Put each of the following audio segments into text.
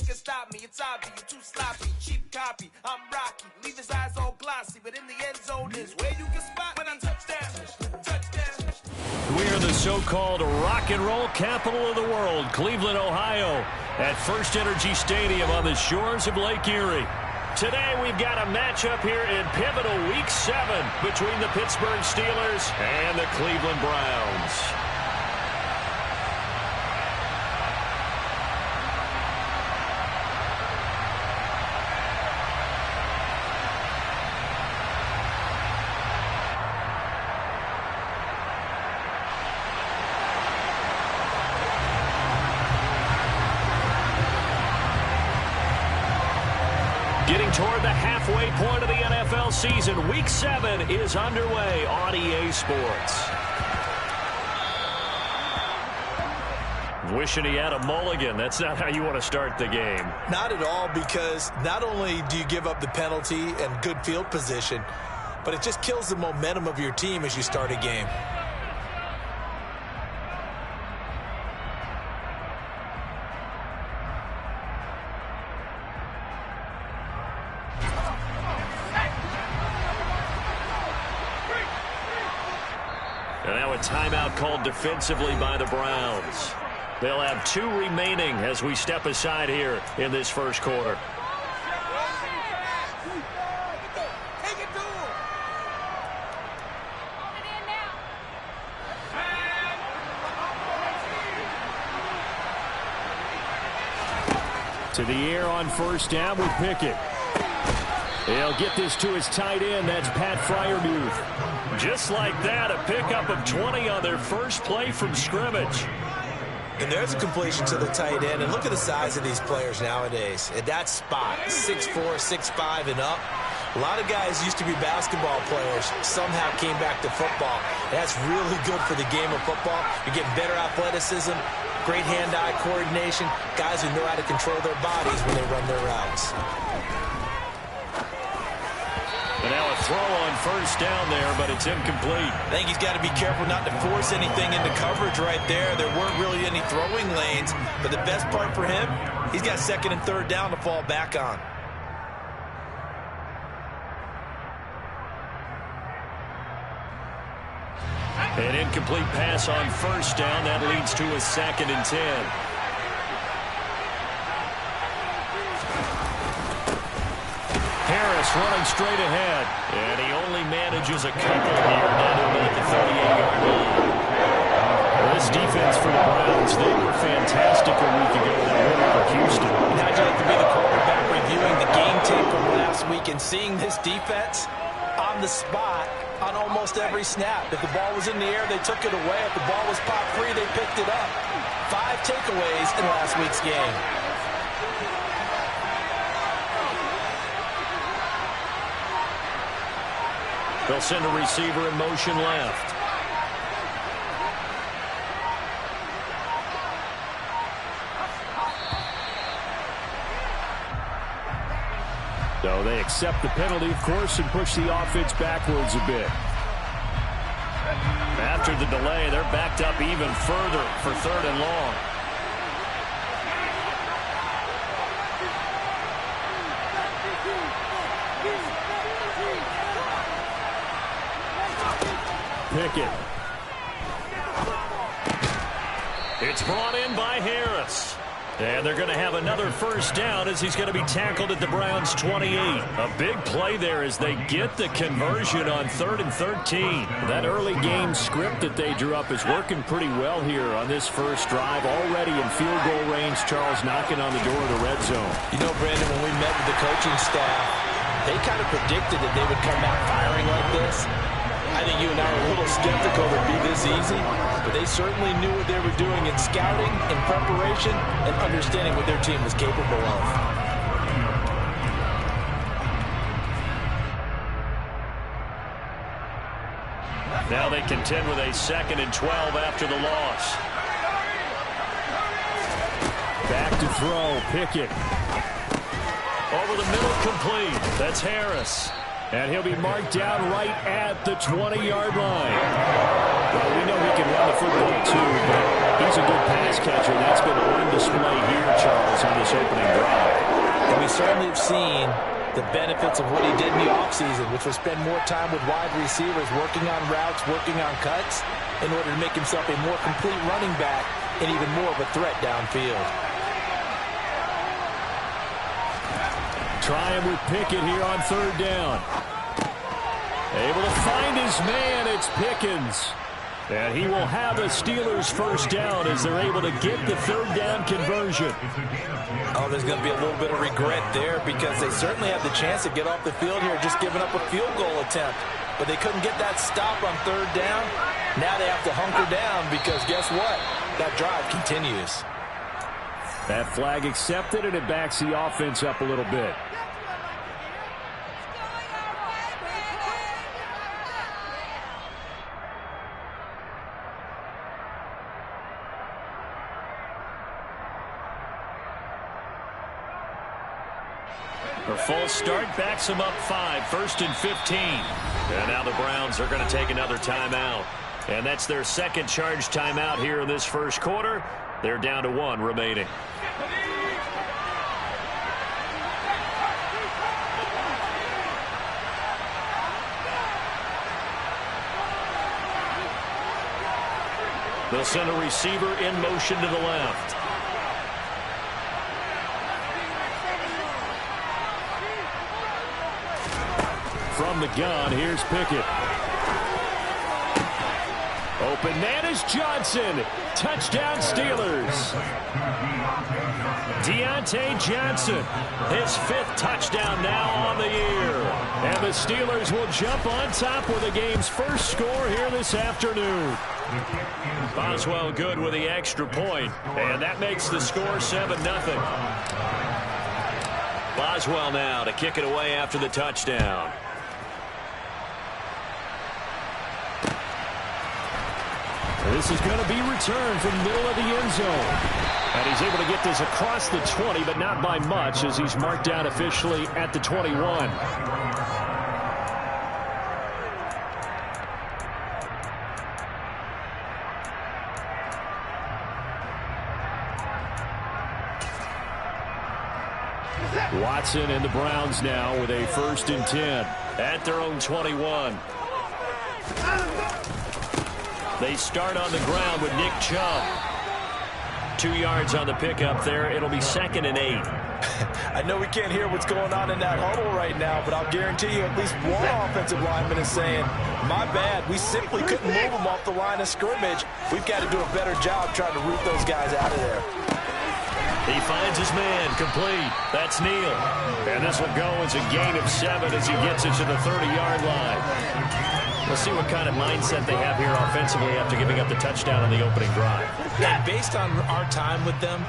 can stop me. It's obvious, you're too sloppy. Cheap copy, I'm Rocky. Leave his eyes all glossy, but in the end zone is where you can spot when I touchdown. Touchdown. We are the so-called rock and roll capital of the world, Cleveland, Ohio, at First Energy Stadium on the shores of Lake Erie. Today we've got a matchup here in pivotal Week 7 between the Pittsburgh Steelers and the Cleveland Browns. Getting toward the halfway point of the NFL season, Week 7 is underway on EA Sports. Wishing he had a mulligan. That's not how you want to start the game. Not at all, because not only do you give up the penalty and good field position, but it just kills the momentum of your team as you start a game. And now a timeout called defensively by the Browns. They'll have 2 remaining as we step aside here in this first quarter. To the air on first down with Pickett. He'll get this to his tight end. That's Pat Freiermuth. Just like that, a pickup of 20 on their first play from scrimmage. And there's a completion to the tight end. And look at the size of these players nowadays. At that spot, 6'4", 6'5", and up. A lot of guys used to be basketball players. Somehow came back to football. That's really good for the game of football. You're getting better athleticism, great hand-eye coordination, guys who know how to control their bodies when they run their routes. And now a throw on first down there, but it's incomplete. I think he's got to be careful not to force anything into coverage right there. There weren't really any throwing lanes, but the best part for him, he's got second and third down to fall back on. An incomplete pass on first down. That leads to a 2nd and 10. Harris running straight ahead. And he only manages a couple here, net him at the 38-yard line. This defense for the Browns, they were fantastic a week ago. They went over Houston. How'd you like to be the quarterback reviewing the game tape from last week and seeing this defense on the spot on almost every snap? If the ball was in the air, they took it away. If the ball was pop free, they picked it up. 5 takeaways in last week's game. They'll send a receiver in motion left. So they accept the penalty, of course, and push the offense backwards a bit. After the delay, they're backed up even further for 3rd and long. Pickett. It's brought in by Harris. And they're going to have another first down as he's going to be tackled at the Browns' 28. A big play there as they get the conversion on 3rd and 13. That early game script that they drew up is working pretty well here on this first drive. Already in field goal range, Charles knocking on the door of the red zone. You know, Brandon, when we met with the coaching staff, they kind of predicted that they would come out firing like this. I think you and I are a little skeptical it would be this easy, but they certainly knew what they were doing in scouting, in preparation, and understanding what their team was capable of. Now they contend with a 2nd and 12 after the loss. Back to throw, Pickett. Over the middle, complete. That's Harris. And he'll be marked down right at the 20-yard line. Well, we know he can run the football too, but he's a good pass catcher. That's been on display here, Charles, on this opening drive. finally have seen the benefits of what he did in the offseason, which was spend more time with wide receivers, working on routes, working on cuts, in order to make himself a more complete running back and even more of a threat downfield. Try him with Pickett here on third down. Able to find his man. It's Pickens. And he will have the Steelers first down as they're able to get the third down conversion. Oh, there's going to be a little bit of regret there because they certainly had the chance to get off the field here, just giving up a field goal attempt. But they couldn't get that stop on third down. Now they have to hunker down because guess what? That drive continues. That flag accepted, and it backs the offense up a little bit. A false start backs them up 5, 1st and 15. And now the Browns are going to take another timeout. And that's their second charge timeout here in this first quarter. They're down to 1 remaining. They'll send a receiver in motion to the left. From the gun, here's Pickett. Open man is Johnson. Touchdown Steelers. Deontay Johnson, his 5th touchdown now on the year. And the Steelers will jump on top with the game's first score here this afternoon. Boswell good with the extra point, and that makes the score 7-0. Boswell now to kick it away after the touchdown. This is going to be returned from the middle of the end zone. And he's able to get this across the 20, but not by much as he's marked down officially at the 21. Watson and the Browns now with a 1st and 10 at their own 21. They start on the ground with Nick Chubb. 2 yards on the pickup there. It'll be 2nd and 8. I know we can't hear what's going on in that huddle right now, but I'll guarantee you at least one offensive lineman is saying, my bad, we simply couldn't move them off the line of scrimmage. We've got to do a better job trying to root those guys out of there. He finds his man, complete. That's Neal. And this will go as a gain of 7 as he gets it to the 30-yard line. We'll see what kind of mindset they have here offensively after giving up the touchdown on the opening drive. And based on our time with them,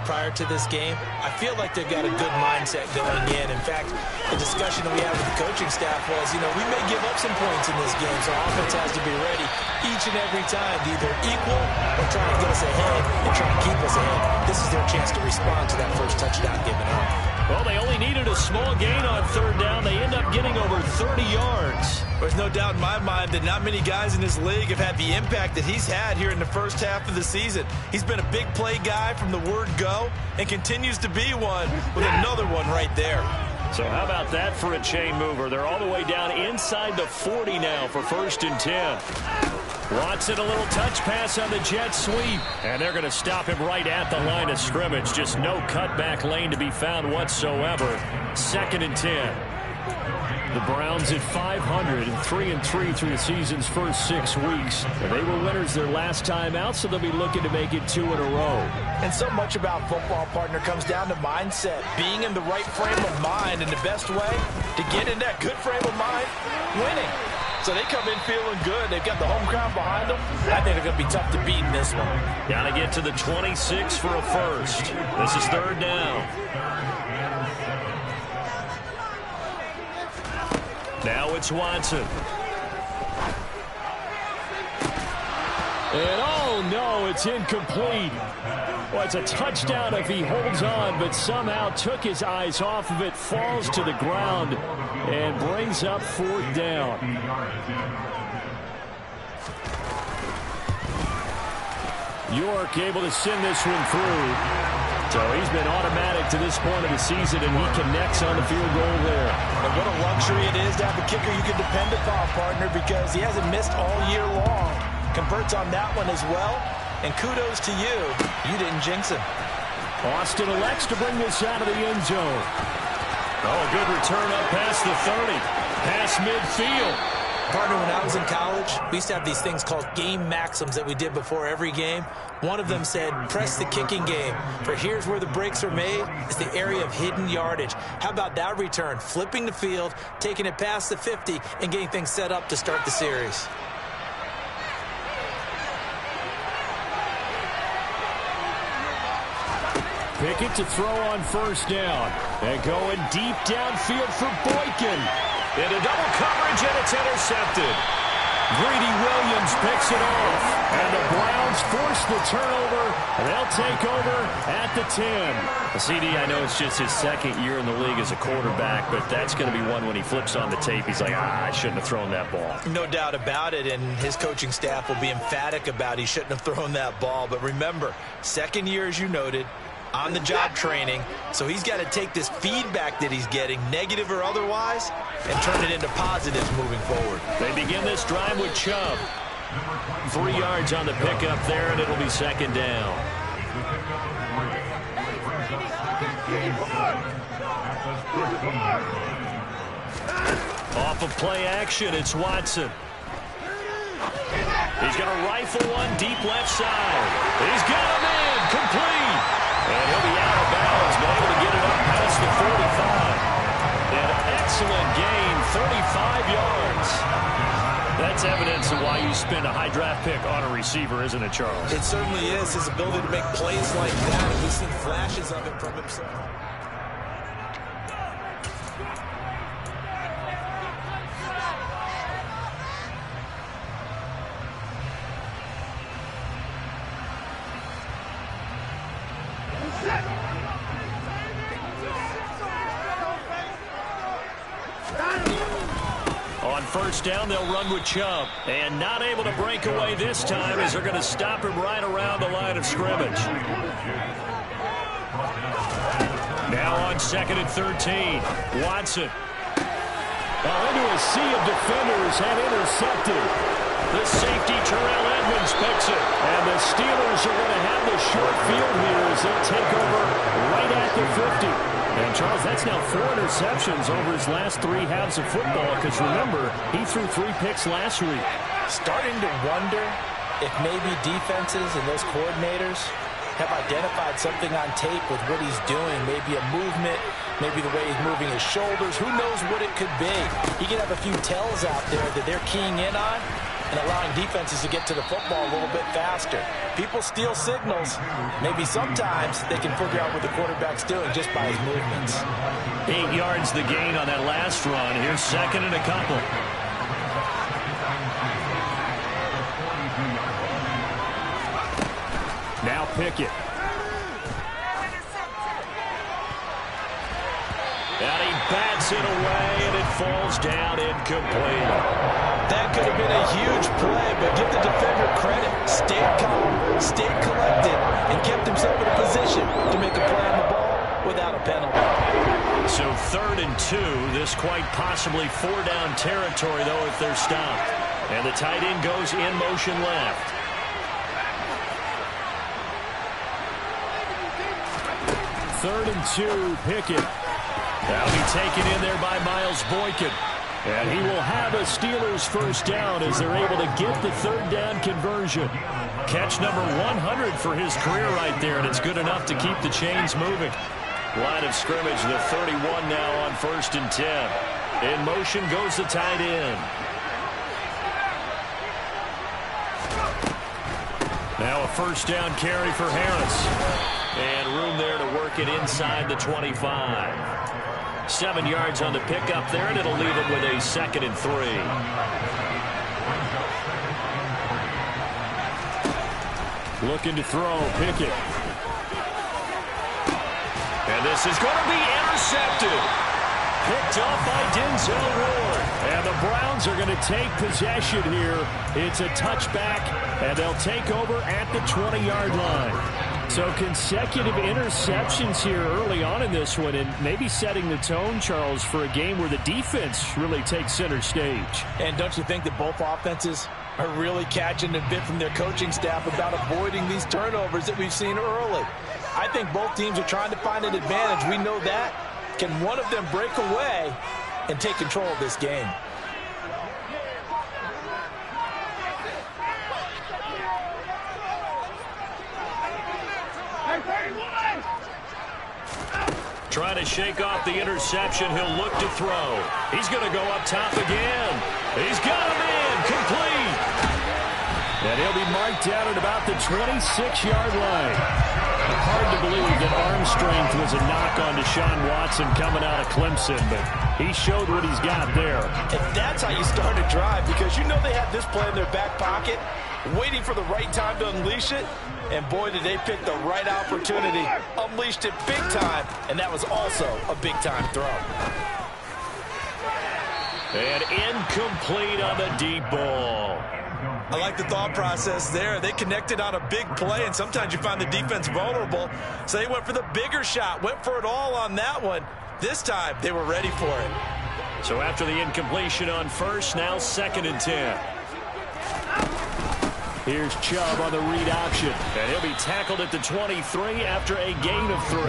prior to this game, I feel like they've got a good mindset going in. In fact, the discussion that we had with the coaching staff was, we may give up some points in this game, so offense has to be ready each and every time to either equal or try and get us ahead and try and keep us ahead. This is their chance to respond to that first touchdown given up. Well, they only needed a small gain on third down. They end up getting over 30 yards. There's no doubt in my mind that not many guys in this league have had the impact that he's had here in the first half of the season. He's been a big play guy from the word go and continues to be one with another one right there. So how about that for a chain mover? They're all the way down inside the 40 now for 1st and 10. Watson, a little touch pass on the jet sweep. And they're going to stop him right at the line of scrimmage. Just no cutback lane to be found whatsoever. 2nd and 10. The Browns at 500 and 3-3 through the season's first 6 weeks. And they were winners their last time out, so they'll be looking to make it 2 in a row. And so much about football, partner, comes down to mindset. Being in the right frame of mind, and the best way to get in that good frame of mind, winning. So they come in feeling good. They've got the home crowd behind them. I think they're going to be tough to beat in this one. Got to get to the 26 for a first. This is 3rd down. Now it's Watson. And oh no, it's incomplete. Well, it's a touchdown if he holds on, but somehow took his eyes off of it, falls to the ground, and brings up 4th down. York able to send this one through. So he's been automatic to this point of the season, and he connects on the field goal there. And what a luxury it is to have a kicker you can depend upon, partner, because he hasn't missed all year long. Converts on that one as well. And kudos to you. You didn't jinx him. Austin elects to bring this out of the end zone. Oh, good return up past the 30. Past midfield. Partner, when I was in college, we used to have these things called game maxims that we did before every game. One of them said, press the kicking game, for here's where the breaks are made. It's the area of hidden yardage. How about that return? Flipping the field, taking it past the 50, and getting things set up to start the series. Pickett to throw on first down. And going deep downfield for Boykin. Into double coverage, and it's intercepted. Greedy Williams picks it off. And the Browns force the turnover. And they'll take over at the 10. CD, I know it's just his second year in the league as a quarterback, but that's going to be one when he flips on the tape. He's like, I shouldn't have thrown that ball. No doubt about it, and his coaching staff will be emphatic about he shouldn't have thrown that ball. But remember, second year, as you noted, on-the-job training, so he's got to take this feedback that he's getting, negative or otherwise, and turn it into positives moving forward. They begin this drive with Chubb. 3 yards on the pickup there, and it'll be second down. Off of play action, it's Watson. He's going to rifle one deep left side. He's got him in, complete. And he'll be out of bounds, but able to get it up past the 45. An excellent gain, 35 yards. That's evidence of why you spend a high draft pick on a receiver, isn't it, Charles? It certainly is. His ability to make plays like that, and we've seen flashes of it from himself. On first down, they'll run with Chubb. And not able to break away this time as they're going to stop him right around the line of scrimmage. Now on 2nd and 13, Watson. Into a sea of defenders and intercepted. The safety, Terrell Edmonds, picks it. And the Steelers are going to have the short field here as they'll take over right at the 50. And, Charles, that's now 4 interceptions over his last 3 halves of football, because, remember, he threw 3 picks last week. Starting to wonder if maybe defenses and those coordinators have identified something on tape with what he's doing, maybe a movement, maybe the way he's moving his shoulders. Who knows what it could be? He could have a few tells out there that they're keying in on and allowing defenses to get to the football a little bit faster. People steal signals. Maybe sometimes they can figure out what the quarterback's doing just by his movements. 8 yards the gain on that last run. Here's 2nd and a couple. Now Pickett. And he bats it away, and it falls down incomplete. That could have been a huge play, but give the defender credit. Stayed calm, stayed collected, and kept himself in a position to make a play on the ball without a penalty. So 3rd and 2, this quite possibly 4-down territory, though, if they're stopped. And the tight end goes in motion left. Third and 2, Pickett. That'll be taken in there by Miles Boykin. And he will have a Steelers first down as they're able to get the 3rd down conversion. Catch number 100 for his career right there, and it's good enough to keep the chains moving. Line of scrimmage, the 31 now on 1st and 10. In motion goes the tight end. Now a first down carry for Harris. And room there to work it inside the 25. 7 yards on the pickup there, and it'll leave it with a 2nd and 3. Looking to throw, Pickett. And this is going to be intercepted. Picked off by Denzel Ward. And the Browns are going to take possession here. It's a touchback, and they'll take over at the 20-yard line. So consecutive interceptions here early on in this one, and maybe setting the tone, Charles, for a game where the defense really takes center stage. And don't you think that both offenses are really catching a bit from their coaching staff about avoiding these turnovers that we've seen early? I think both teams are trying to find an advantage. We know that. Can one of them break away and take control of this game? Trying to shake off the interception. He'll look to throw. He's going to go up top again. He's got him in. Complete. And he'll be marked down at about the 26-yard line. Hard to believe that arm strength was a knock on Deshaun Watson coming out of Clemson, but he showed what he's got there. And that's how you start a drive, because you know they had this play in their back pocket, waiting for the right time to unleash it. And boy, did they pick the right opportunity. Unleashed it big time, and that was also a big-time throw. And incomplete on the deep ball. I like the thought process there. They connected on a big play, and sometimes you find the defense vulnerable. So they went for the bigger shot, went for it all on that one. This time, they were ready for it. So after the incompletion on first, now 2nd and 10. Here's Chubb on the read option, and he'll be tackled at the 23 after a gain of 3.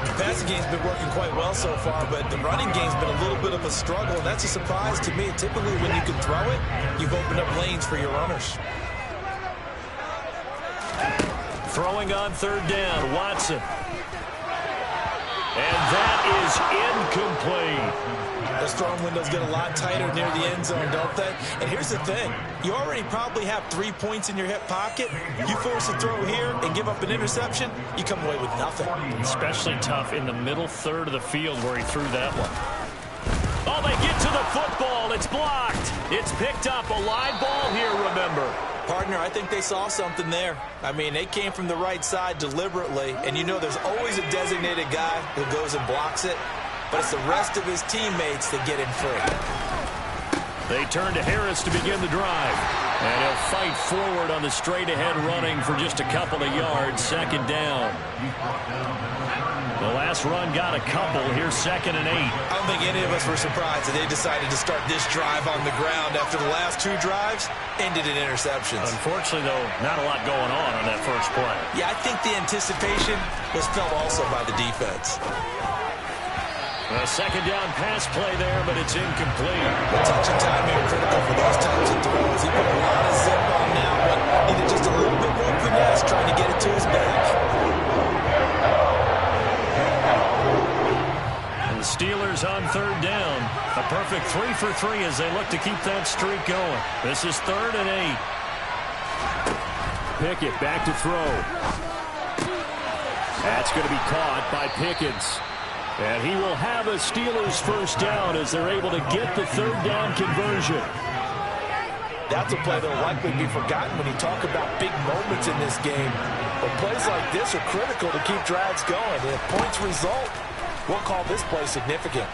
The passing game's been working quite well so far, but the running game's been a little bit of a struggle, and that's a surprise to me. Typically, when you can throw it, you've opened up lanes for your runners. Throwing on 3rd down, Watson. And that is incomplete. Those throwing windows get a lot tighter near the end zone, don't they? And here's the thing. You already probably have 3 points in your hip pocket. You force a throw here and give up an interception, you come away with nothing. Especially tough in the middle third of the field where he threw that one. Oh, they get to the football. It's blocked. It's picked up. A live ball here, remember. Partner, I think they saw something there. I mean, they came from the right side deliberately, and you know there's always a designated guy who goes and blocks it. But it's the rest of his teammates that get him free. They turn to Harris to begin the drive. And he'll fight forward on the straight-ahead running for just a couple of yards. 2nd down. The last run got a couple. Here's 2nd and 8. I don't think any of us were surprised that they decided to start this drive on the ground after the last 2 drives ended in interceptions. Unfortunately, though, not a lot going on that first play. Yeah, I think the anticipation was felt also by the defense. A 2nd down pass play there, but it's incomplete. Touch and timing are critical for those types of throws. He put a lot of zip on that one. Needed just a little bit more finesse trying to get it to his back. And the Steelers on 3rd down. A perfect 3 for 3 as they look to keep that streak going. This is 3rd and 8. Pickett back to throw. That's going to be caught by Pickens. And he will have a Steelers first down as they're able to get the 3rd down conversion. That's a play that will likely be forgotten when you talk about big moments in this game. But plays like this are critical to keep drives going. And if points result, we'll call this play significant.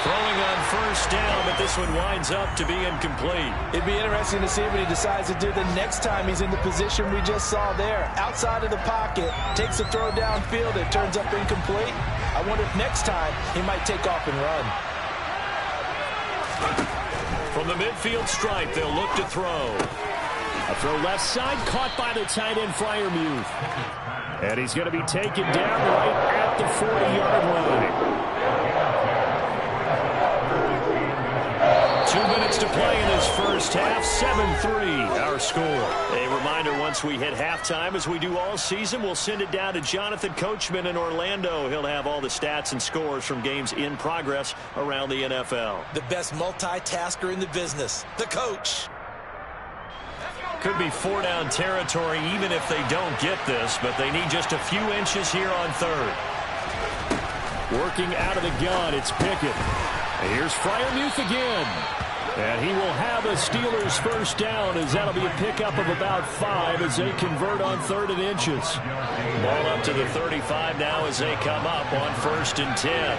Throwing on 1st down, but this one winds up to be incomplete. It'd be interesting to see what he decides to do the next time he's in the position we just saw there. Outside of the pocket, takes a throw downfield, it turns up incomplete. I wonder if next time he might take off and run. From the midfield stripe, they'll look to throw. A throw left side, caught by the tight end, Freiermuth. And he's going to be taken down right at the 40-yard line. 2 minutes to play in this first half. 7-3 our score. A reminder, once we hit halftime, as we do all season, we'll send it down to Jonathan Coachman in Orlando. He'll have all the stats and scores from games in progress around the NFL. The best multitasker in the business, the coach. Could be 4-down territory even if they don't get this, but they need just a few inches here on 3rd. Working out of the gun, it's Pickett. Here's Freiermuth again. And he will have a Steelers first down as that'll be a pickup of about 5 as they convert on 3rd and inches. Ball up to the 35 now as they come up on 1st and 10.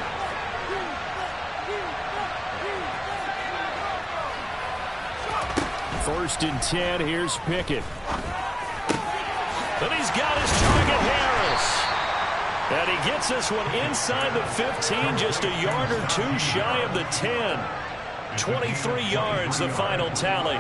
First and 10, here's Pickett. And he's got his target, Harris. And he gets this one inside the 15, just a yard or two shy of the 10. 23 yards, the final tally.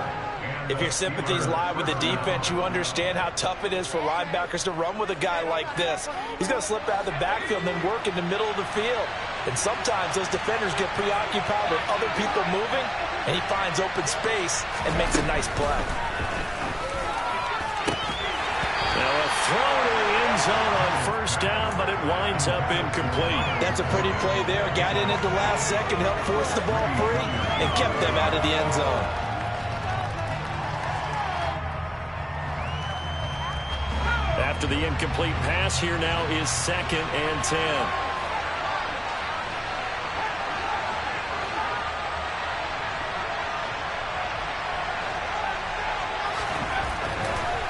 If your sympathies lie with the defense, you understand how tough it is for linebackers to run with a guy like this. He's going to slip out of the backfield and then work in the middle of the field. And sometimes those defenders get preoccupied with other people moving, and he finds open space and makes a nice play. Now a throw to the end zone on first down, but it winds up incomplete. That's a pretty play there. Got in at the last second, helped force the ball free, and kept them out of the end zone. After the incomplete pass, here now is 2nd and 10.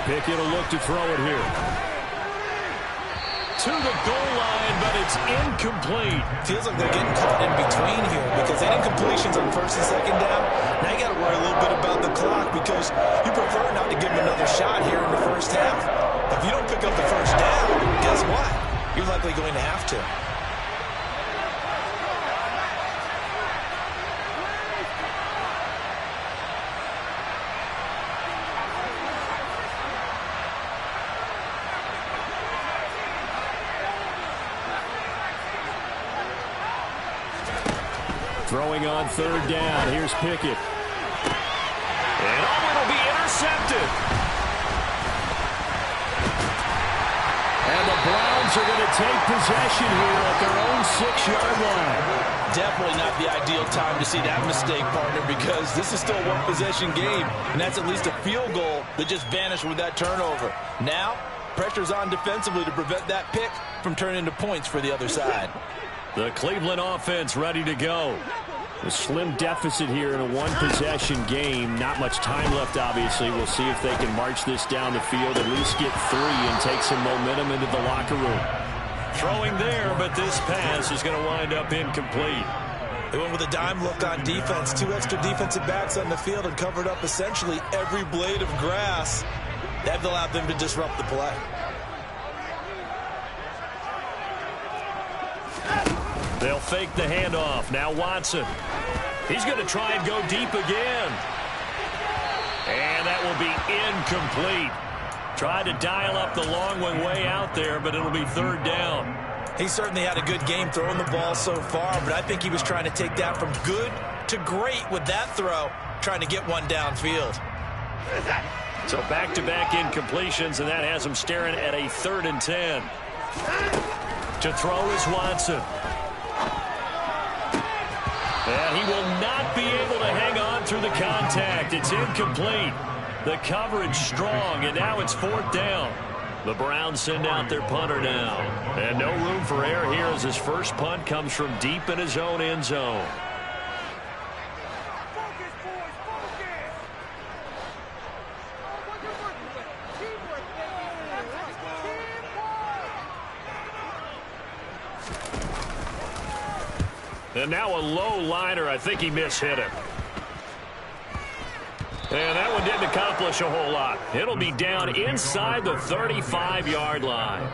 Pickett will look to throw it here. To the goal line, but it's incomplete. Feels like they're getting caught in between here because they did incompletions on 1st and 2nd down. Now you got to worry a little bit about the clock because you prefer not to give them another shot here in the first half. If you don't pick up the first down, guess what? You're likely going to have to. Throwing on 3rd down. Here's Pickett. And it'll be intercepted. And the Browns are going to take possession here at their own 6-yard line. Definitely not the ideal time to see that mistake, partner, because this is still a one-possession game, and that's at least a field goal that just vanished with that turnover. Now, pressure's on defensively to prevent that pick from turning into points for the other side. The Cleveland offense ready to go. A slim deficit here in a one-possession game. Not much time left, obviously. We'll see if they can march this down the field, at least get 3 and take some momentum into the locker room. Throwing there, but this pass is going to wind up incomplete. They went with a dime look on defense. 2 extra defensive backs on the field and covered up essentially every blade of grass. That allowed them to disrupt the play. They'll fake the handoff. Now Watson. He's going to try and go deep again. And that will be incomplete. Tried to dial up the long one way out there, but it'll be 3rd down. He certainly had a good game throwing the ball so far, but I think he was trying to take that from good to great with that throw, trying to get one downfield. So back-to-back incompletions, and that has him staring at a 3rd and 10. To throw is Watson. And he will not be able to hang on through the contact. It's incomplete. The coverage strong, and now it's 4th down. The Browns send out their punter now. And no room for error here as his first punt comes from deep in his own end zone. And now a low liner. I think he mishit him. And that one didn't accomplish a whole lot. It'll be down inside the 35-yard line.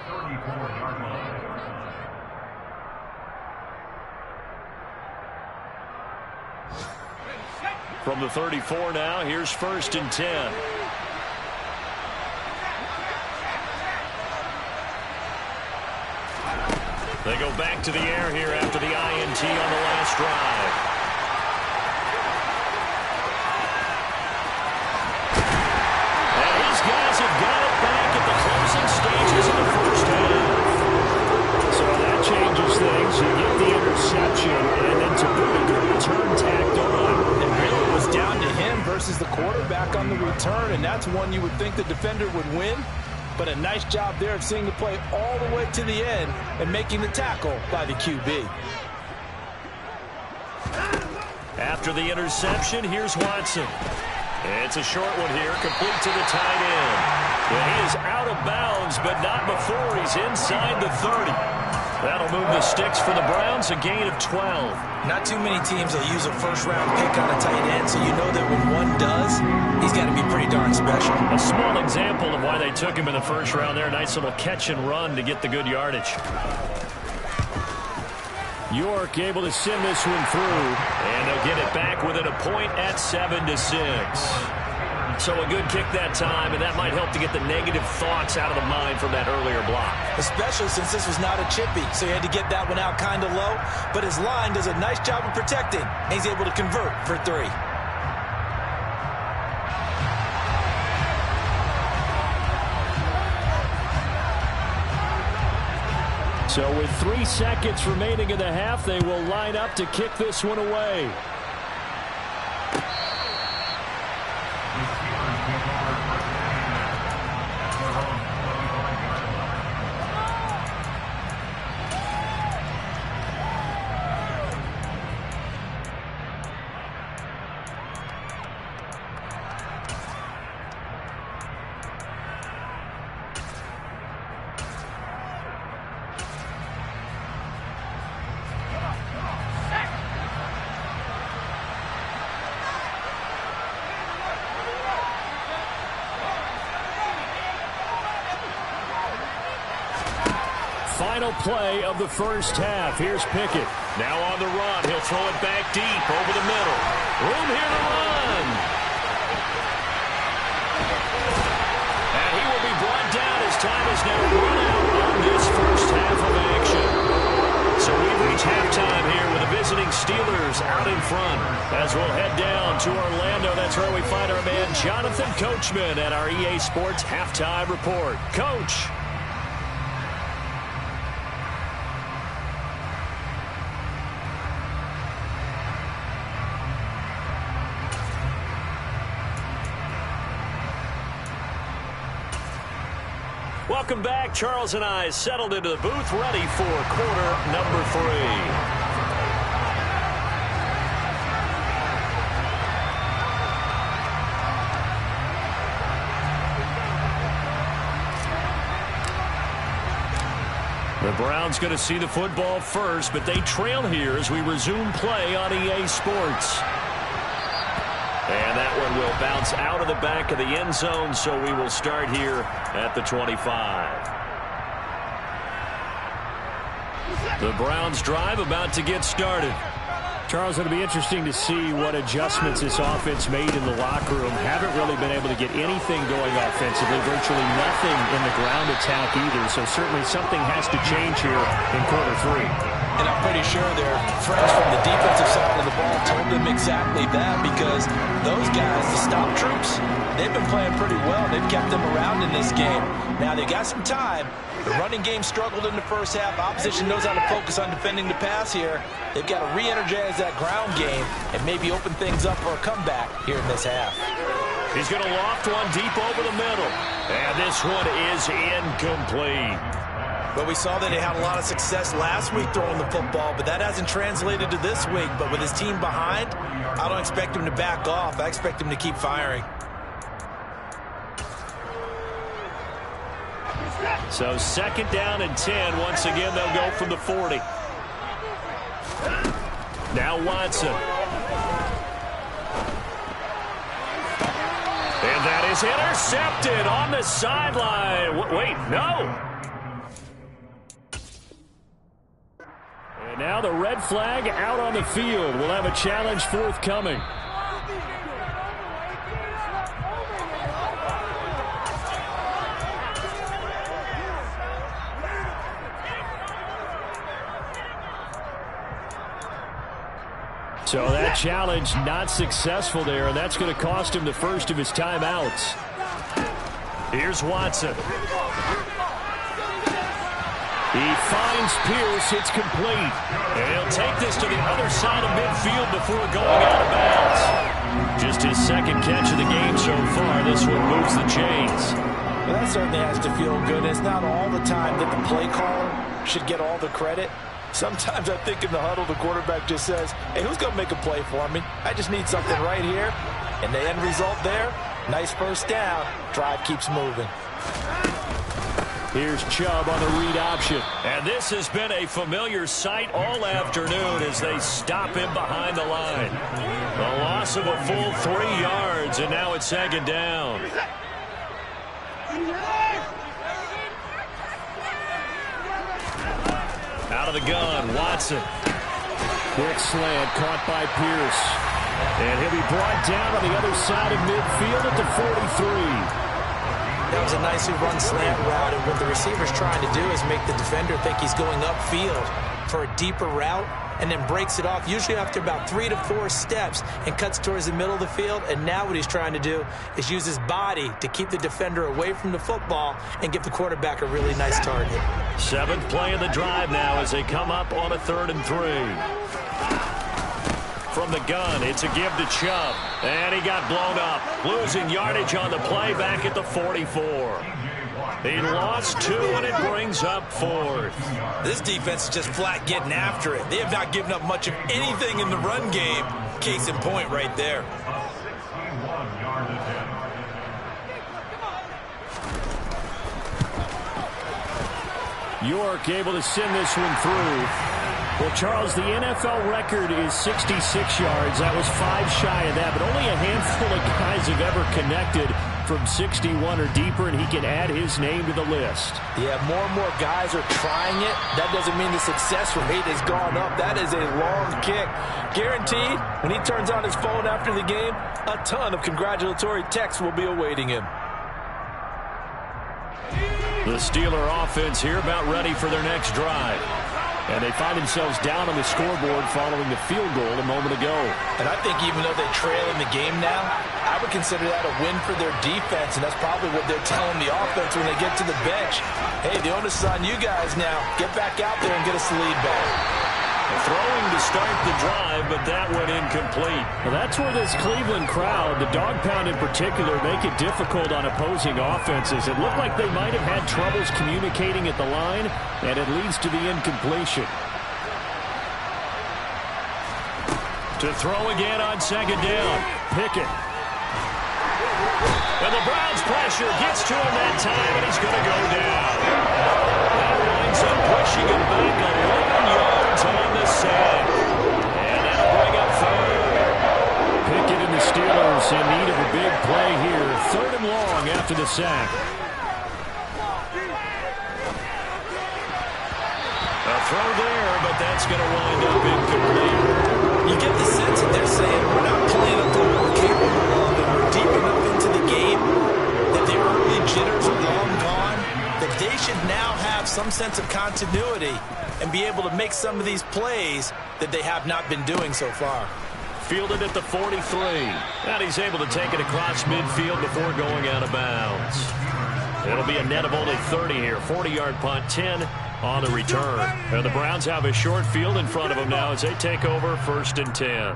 From the 34 now, here's 1st and 10. They go back to the air here after the INT on the last drive. And these guys have got it back at the closing stages of the first half. So that changes things. You get the interception, and then to boot a good return tacked on. It really was down to him versus the quarterback on the return, and that's one you would think the defender would win. But a nice job there of seeing the play all the way to the end and making the tackle by the QB. After the interception, here's Watson. It's a short one here, complete to the tight end. And he is out of bounds, but not before he's inside the 30. That'll move the sticks for the Browns, a gain of 12. Not too many teams will use a first-round pick on a tight end, so you know that when one does, he's got to be pretty darn special. A small example of why they took him in the first round there. Nice little catch and run to get the good yardage. York able to send this one through, and they'll get it back within a point at 7-6. So a good kick that time, and that might help to get the negative thoughts out of the mind from that earlier block. Especially since this was not a chippy, so he had to get that one out kind of low. But his line does a nice job of protecting, and he's able to convert for 3. So with 3 seconds remaining in the half, they will line up to kick this one away. Final play of the first half. Here's Pickett. Now on the run. He'll throw it back deep over the middle. Room here to run. And he will be brought down as time is now run out on this first half of action. So we've reached halftime here with the visiting Steelers out in front. As we'll head down to Orlando, that's where we find our man Jonathan Coachman at our EA Sports Halftime Report. Coach. Welcome back. Charles and I settled into the booth, ready for quarter number 3. The Browns going to see the football first, but they trail here as we resume play on EA Sports. And that one will bounce out of the back of the end zone, so we will start here at the 25. The Browns drive about to get started. Charles, it'll be interesting to see what adjustments this offense made in the locker room. Haven't really been able to get anything going offensively, virtually nothing in the ground attack either, so certainly something has to change here in quarter 3. And I'm pretty sure their friends from the defensive side of the ball told them exactly that, because those guys, the stop troops, they've been playing pretty well. They've kept them around in this game. Now, they got some time. The running game struggled in the first half. Opposition knows how to focus on defending the pass here. They've got to re-energize that ground game and maybe open things up for a comeback here in this half. He's going to loft one deep over the middle. And this one is incomplete. But we saw that he had a lot of success last week throwing the football, but that hasn't translated to this week. But with his team behind, I don't expect him to back off. I expect him to keep firing. So 2nd down and 10. Once again, they'll go from the 40. Now Watson. And that is intercepted on the sideline. Wait, no. And now the red flag out on the field. We'll have a challenge forthcoming. So that challenge not successful there, and that's going to cost him the first of his timeouts. Here's Watson. He finds Pierce. It's complete. And he'll take this to the other side of midfield before going out of bounds. Just his 2nd catch of the game so far. This one moves the chains. Well, that certainly has to feel good. It's not all the time that the play caller should get all the credit. Sometimes I think in the huddle, the quarterback just says, hey, who's going to make a play for me? I just need something right here. And the end result there, nice first down. Drive keeps moving. Here's Chubb on the read option. And this has been a familiar sight all afternoon as they stop him behind the line. A loss of a full 3 yards, and now it's 2nd down. Out of the gun, Watson. Quick slant caught by Pierce. And he'll be brought down on the other side of midfield at the 43. That was a nicely run slant route, and what the receiver's trying to do is make the defender think he's going upfield for a deeper route, and then breaks it off, usually after about 3 to 4 steps, and cuts towards the middle of the field. And now what he's trying to do is use his body to keep the defender away from the football and give the quarterback a really nice target. 7th play of the drive now as they come up on a 3rd and 3. From the gun, it's a give to Chubb. And he got blown up. Losing yardage on the play back at the 44. He lost 2, and it brings up 4th. This defense is just flat getting after it. They have not given up much of anything in the run game. Case in point right there. York able to send this one through. Well, Charles, the NFL record is 66 yards. That was 5 shy of that, but only a handful of guys have ever connected from 61 or deeper, and he can add his name to the list. Yeah, more and more guys are trying it. That doesn't mean the success rate has gone up. That is a long kick. Guaranteed, when he turns on his phone after the game, a ton of congratulatory texts will be awaiting him. The Steeler offense here about ready for their next drive. And they find themselves down on the scoreboard following the field goal a moment ago. And I think even though they're trailing the game now, I would consider that a win for their defense, and that's probably what they're telling the offense when they get to the bench. Hey, the onus is on you guys now. Get back out there and get us the lead back. Throwing to start the drive, but that went incomplete. Well, that's where this Cleveland crowd, the dog pound in particular, make it difficult on opposing offenses. It looked like they might have had troubles communicating at the line, and it leads to the incompletion. To throw again on 2nd down. Pickett. And the Browns' pressure gets to him that time, and he's going to go down. That winds up pushing him back 11 yards on the sack. And that'll bring up 3rd. Pickett and the Steelers in need of a big play here. 3rd and long after the sack. A throw there, but that's going to wind up incomplete. You get the sense that they're saying we're not playing up to what we're capable of, and we're deep enough into the game that the early jitters are long gone, that they should now have some sense of continuity and be able to make some of these plays that they have not been doing so far. Fielded at the 43. And he's able to take it across midfield before going out of bounds. It'll be a net of only 30 here. 40-yard punt, 10 on the return. And the Browns have a short field in front of them now as they take over 1st and 10.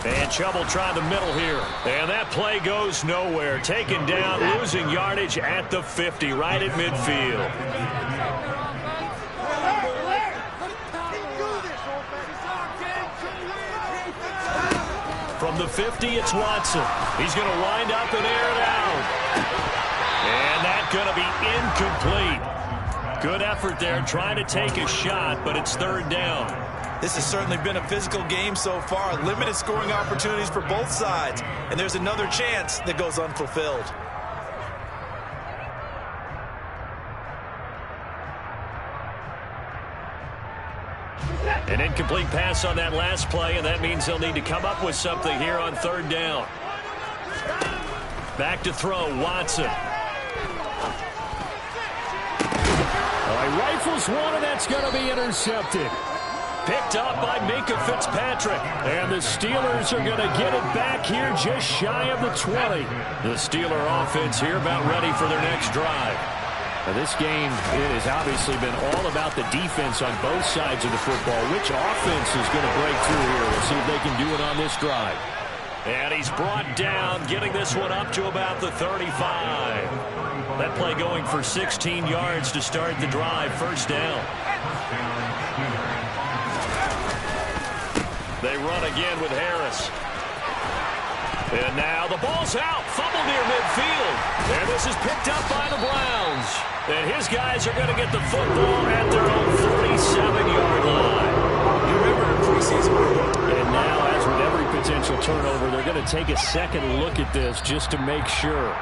And Chubb will try the middle here. And that play goes nowhere. Taken down, losing yardage at the 50, right at midfield. From the 50, it's Watson. He's going to wind up and air it out. And that's going to be incomplete. Good effort there, trying to take a shot, but it's 3rd down. This has certainly been a physical game so far. Limited scoring opportunities for both sides. And there's another chance that goes unfulfilled. An incomplete pass on that last play, and that means they'll need to come up with something here on 3rd down. Back to throw, Watson. He rifles one, and that's going to be intercepted. Picked up by Minka Fitzpatrick. And the Steelers are going to get it back here just shy of the 20. The Steeler offense here about ready for their next drive. Now this game, it has obviously been all about the defense on both sides of the football. Which offense is going to break through here? We'll see if they can do it on this drive. And he's brought down, getting this one up to about the 35. That play going for 16 yards to start the drive. First down. They run again with Harris. And now the ball's out. Fumble near midfield. And this is picked up by the Browns. And his guys are going to get the football at their own 47-yard line. You remember in preseason. And now, as with every potential turnover, they're going to take a second look at this just to make sure.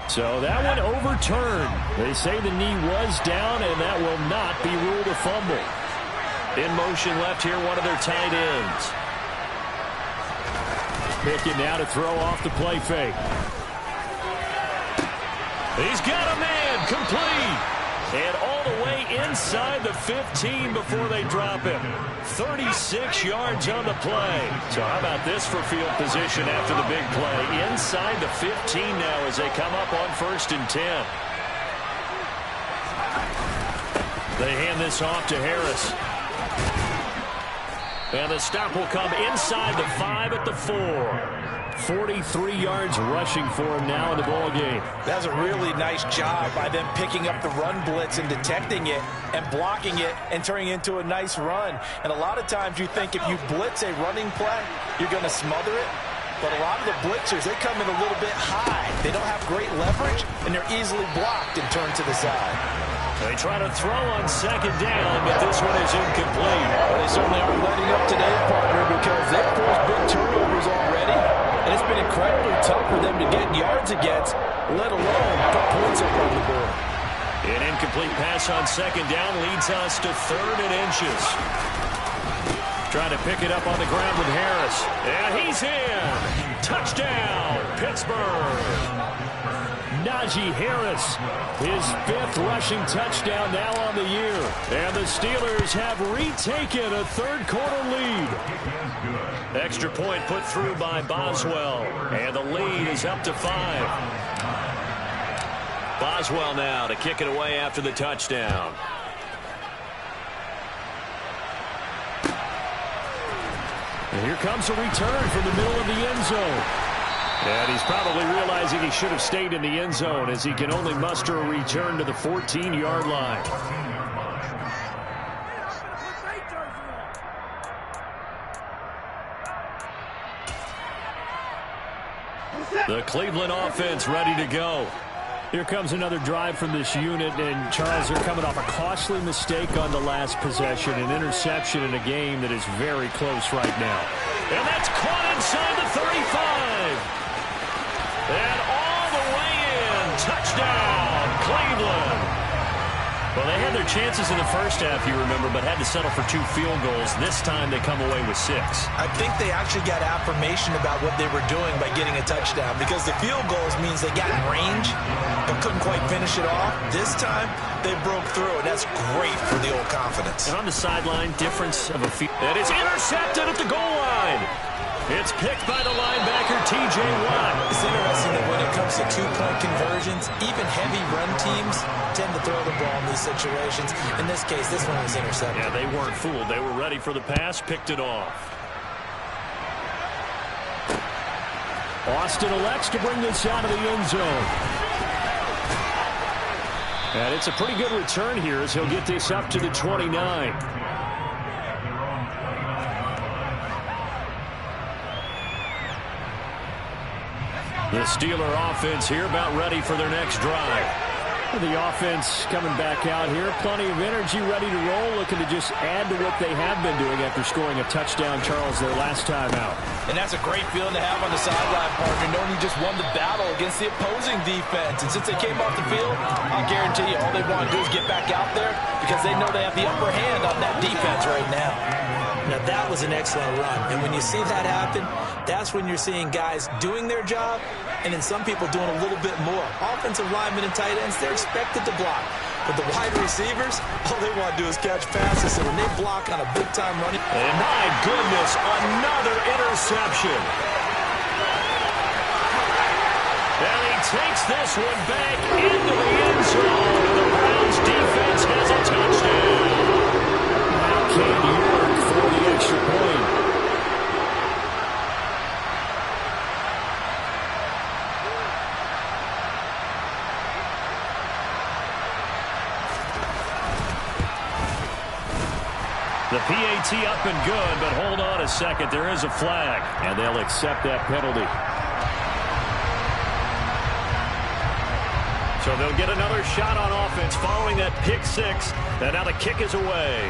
So that one overturned. They say the knee was down, and that will not be ruled a fumble. In motion left here, one of their tight ends. Pickett now to throw off the play fake. He's got a man, complete. And all the way inside the 15 before they drop him. 36 yards on the play. So how about this for field position after the big play? Inside the 15 now as they come up on 1st and 10. They hand this off to Harris. And the stop will come inside the 5 at the 4. 43 yards rushing for him now in the ball game. That's a really nice job by them picking up the run blitz and detecting it and blocking it and turning it into a nice run. And a lot of times you think if you blitz a running play, you're going to smother it. But a lot of the blitzers, they come in a little bit high. They don't have great leverage, and they're easily blocked and turned to the side. They try to throw on 2nd down, but this one is incomplete. Well, they certainly aren't letting up today, partner, because they've forced big turnovers already. And it's been incredibly tough for them to get yards against, let alone put points up on the board. An incomplete pass on 2nd down leads us to 3rd and inches. Trying to pick it up on the ground with Harris. And he's in. Touchdown, Pittsburgh. Najee Harris, his 5th rushing touchdown now on the year. And the Steelers have retaken a 3rd quarter lead. Extra point put through by Boswell. And the lead is up to 5. Boswell now to kick it away after the touchdown. And here comes a return from the middle of the end zone. And he's probably realizing he should have stayed in the end zone as he can only muster a return to the 14-yard line. The Cleveland offense ready to go. Here comes another drive from this unit, and Charles, are coming off a costly mistake on the last possession, an interception in a game that is very close right now. And that's caught inside the 35. And all the way in. Touchdown, Cleveland. Well, they had their chances in the first half, you remember, but had to settle for 2 field goals. This time they come away with 6. I think they actually got affirmation about what they were doing by getting a touchdown, because the field goals means they got in range but couldn't quite finish it off. This time they broke through, and that's great for the old confidence. And on the sideline, difference of a field. And it's intercepted at the goal line. It's picked by the linebacker, T.J. Watt. It's interesting that when it comes to 2-point conversions, even heavy run teams tend to throw the ball in these situations. In this case, this one was intercepted. Yeah, they weren't fooled. They were ready for the pass, picked it off. Austin elects to bring this out of the end zone. And it's a pretty good return here as he'll get this up to the 29. The Steeler offense here about ready for their next drive. The offense coming back out here. Plenty of energy, ready to roll, looking to just add to what they have been doing after scoring a touchdown, Charles, their last time out. And that's a great feeling to have on the sideline, partner, knowing you just won the battle against the opposing defense. And since they came off the field, I'll guarantee you all they want to do is get back out there because they know they have the upper hand on that defense right now. Now, that was an excellent run. And when you see that happen, that's when you're seeing guys doing their job and then some people doing a little bit more. Offensive linemen and tight ends, they're expected to block. But the wide receivers, all they want to do is catch passes. So when they block on a big-time running... And my goodness, another interception. And he takes this one back into the end zone. The Browns defense has a touchdown. That can't work for the extra point. The PAT up and good, but hold on a second. There is a flag, and they'll accept that penalty. So they'll get another shot on offense following that pick six. And now the kick is away.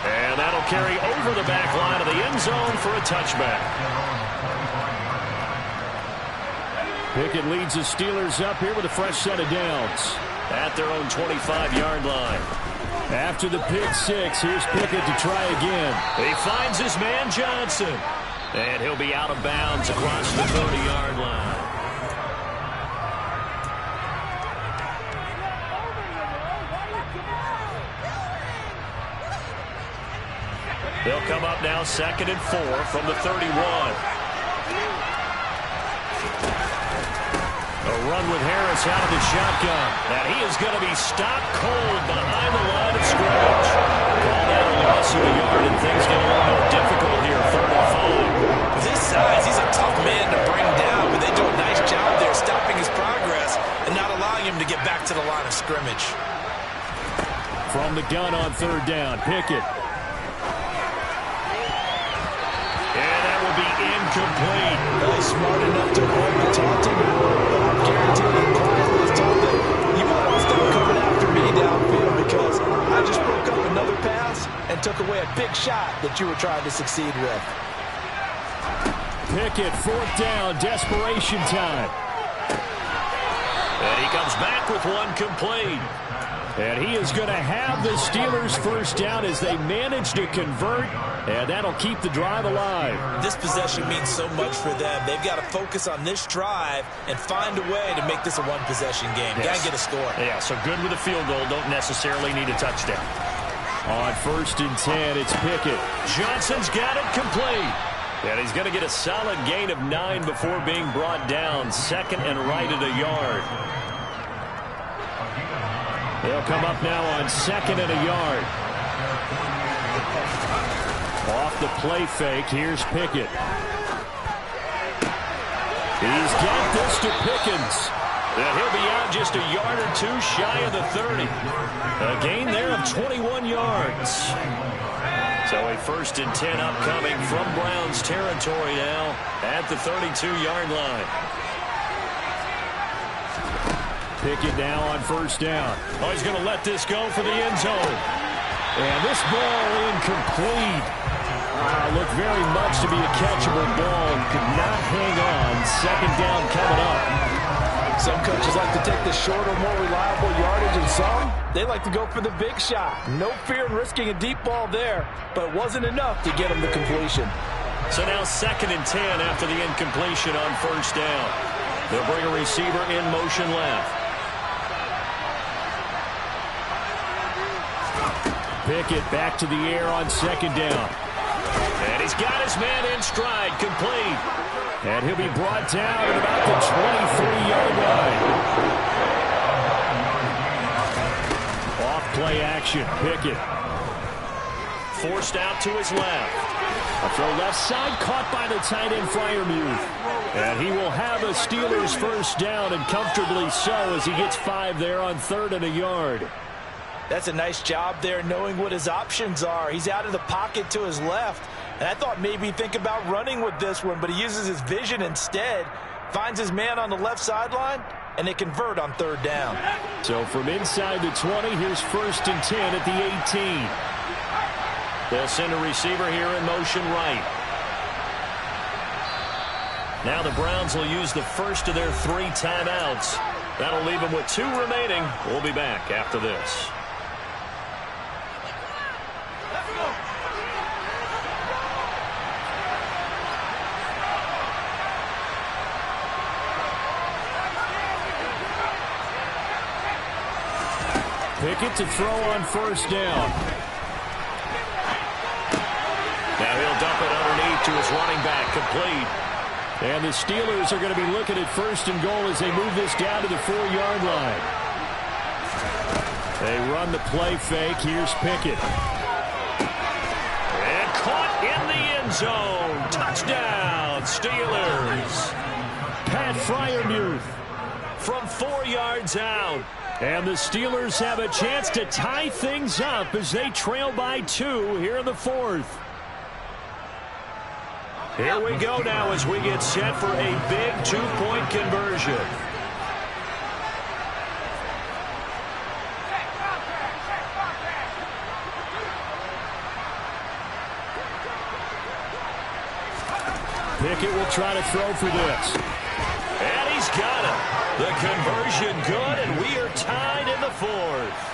And that'll carry over the back line of the end zone for a touchback. Pickett leads the Steelers up here with a fresh set of downs at their own 25-yard line. After the pick six, here's Pickett to try again. He finds his man Johnson. And he'll be out of bounds across the 30-yard line. They'll come up now 2nd and 4 from the 31. A run with Harris out of the shotgun. And he is going to be stopped cold behind the line of scrimmage. Called out a loss of a yard, and things get a little more difficult here, 3rd and 5. With his size, he's a tough man to bring down, but they do a nice job there stopping his progress and not allowing him to get back to the line of scrimmage. From the gun on 3rd down, Pickett. Be incomplete. Well, he's smart enough to avoid the taunting, but I'm guaranteed he quietly has told them, you might want to stop coming after me downfield because I just broke up another pass and took away a big shot that you were trying to succeed with. Pickett, 4th down, desperation time. And he comes back with one complete. And he is going to have the Steelers' 1st down as they manage to convert, and that'll keep the drive alive. This possession means so much for them. They've got to focus on this drive and find a way to make this a one-possession game. Yes. Got to get a score. Yeah, so good with a field goal. Don't necessarily need a touchdown. On 1st and 10, it's Pickett. Johnson's got it complete. And he's going to get a solid gain of 9 before being brought down. 2nd and right at a yard. They'll come up now on 2nd and a yard. Off the play fake, here's Pickett. He's got this to Pickens. And he'll be out just a yard or two shy of the 30. A gain there of 21 yards. So a 1st and 10 upcoming from Browns territory now at the 32-yard line. Pickett now on 1st down. Oh, he's going to let this go for the end zone. And this ball incomplete. Looked very much to be a catchable ball. Could not hang on. 2nd down coming up. Some coaches like to take the shorter, more reliable yardage, and some, they like to go for the big shot. No fear in risking a deep ball there, but it wasn't enough to get him the completion. So now 2nd and 10 after the incompletion on 1st down. They'll bring a receiver in motion left. Pickett back to the air on 2nd down. And he's got his man in stride, complete. And he'll be brought down at about the 23-yard line. Off play action, Pickett. Forced out to his left. A throw left side, caught by the tight end Freiermuth. And he will have a Steelers 1st down, and comfortably so as he gets 5 there on 3rd and a yard. That's a nice job there knowing what his options are. He's out of the pocket to his left. And I thought maybe he'd think about running with this one, but he uses his vision instead. Finds his man on the left sideline, and they convert on 3rd down. So from inside the 20, here's 1st and 10 at the 18. They'll send a receiver here in motion right. Now the Browns will use the first of their 3 timeouts. That'll leave them with 2 remaining. We'll be back after this. Pickett to throw on 1st down. Now he'll dump it underneath to his running back, complete. And the Steelers are going to be looking at 1st and goal as they move this down to the 4-yard line. They run the play fake. Here's Pickett. And caught in the end zone. Touchdown, Steelers. Pat Freiermuth from 4 yards out. And the Steelers have a chance to tie things up as they trail by 2 here in the 4th. Here we go now as we get set for a big 2-point conversion. Pickett will try to throw for this. And he's got it. The conversion good, and we are tied in the 4th.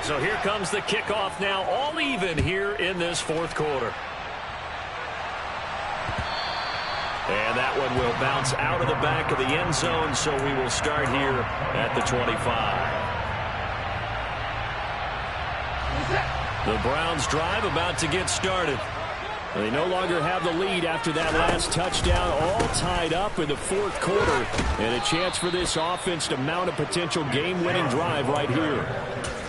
So here comes the kickoff now, all even here in this 4th quarter. And that one will bounce out of the back of the end zone, so we will start here at the 25. The Browns drive about to get started. They no longer have the lead after that last touchdown, all tied up in the 4th quarter. And a chance for this offense to mount a potential game-winning drive right here.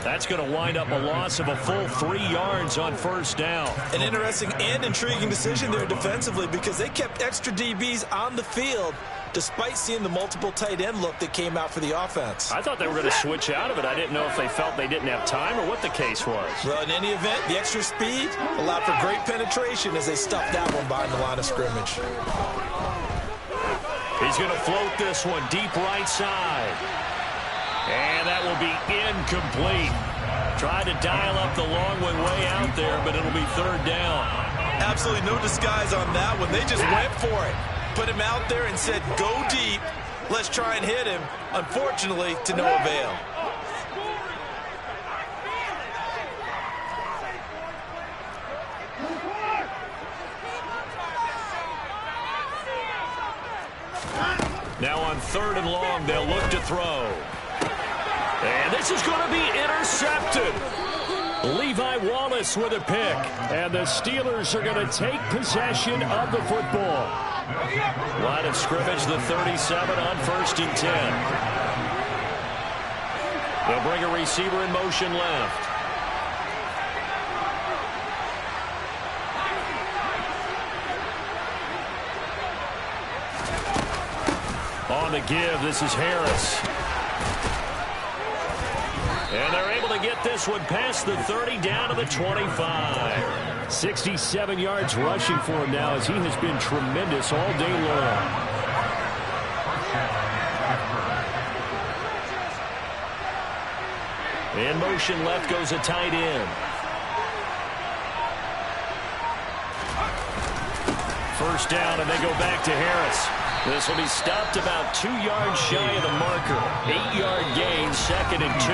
That's going to wind up a loss of a full 3 yards on 1st down. An interesting and intriguing decision there defensively because they kept extra DBs on the field despite seeing the multiple tight end look that came out for the offense. I thought they were going to switch out of it. I didn't know if they felt they didn't have time or what the case was. Well, in any event, the extra speed allowed for great penetration as they stuffed that one behind the line of scrimmage. He's going to float this one deep right side. And that will be incomplete. Tried to dial up the long one way out there, but it'll be 3rd down. Absolutely no disguise on that one. They just went for it. Put him out there and said, go deep. Let's try and hit him. Unfortunately, to no avail. Now on 3rd and long, they'll look to throw. And this is going to be intercepted. Levi Wallace with a pick. And the Steelers are going to take possession of the football. Line of scrimmage, the 37 on 1st and 10. They'll bring a receiver in motion left. On the give, this is Harris. And they're able to get this one past the 30 down to the 25. 67 yards rushing for him now as he has been tremendous all day long. In motion left goes a tight end. 1st down, and they go back to Harris. This will be stopped about 2 yards shy of the marker. 8-yard gain, 2nd and 2.